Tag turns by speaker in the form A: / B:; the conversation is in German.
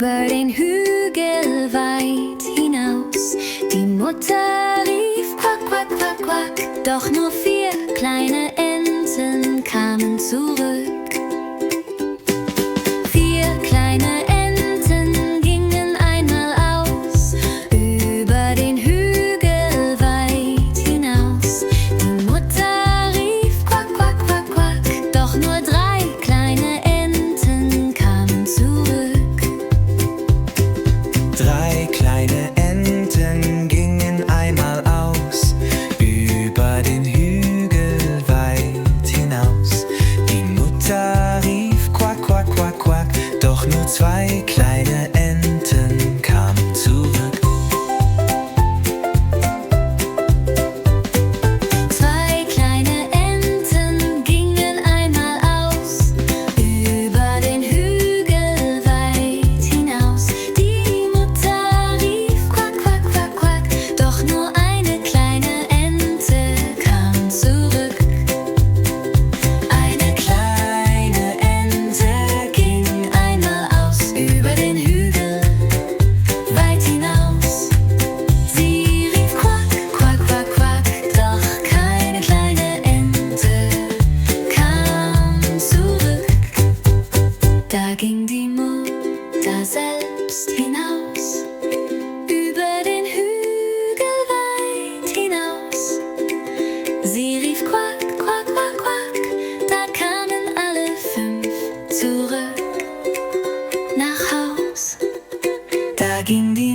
A: über den Hügel weit hinaus. Die Mutter rief quack, quack, quack, quack, doch nur 4 kleine Enten kamen zurück. 4 kleine Enten gingen einmal aus, über den Hügel weit hinaus. Die Mutter rief quack, quack, quack, quack, doch nur 3 kleine Enten kamen zurück.
B: 3 kleine Enten gingen einmal aus, über den Hügel weit hinaus. Die Mutter rief quack, quack, quack, quack, doch nur 2 kleine Enten kamen zurück.
A: 2 kleine Enten gingen einmal aus, über den Hügel weit hinaus. Die Mutter rief quack, quack, quack, quack, doch nur eine kleine Ente kam zurück. Eine kleine Ente ging einmal aus, über den Hügel weit hinaus. Sie rief quack, quack, quack, quack, doch keine kleine Ente kam zurück. Da ging die Mutter selbst hinaus, über den Hügel weit hinaus. Sie rief quack, quack, quack, quack, da kamen alle 5 zurück nach Haus. Da ging die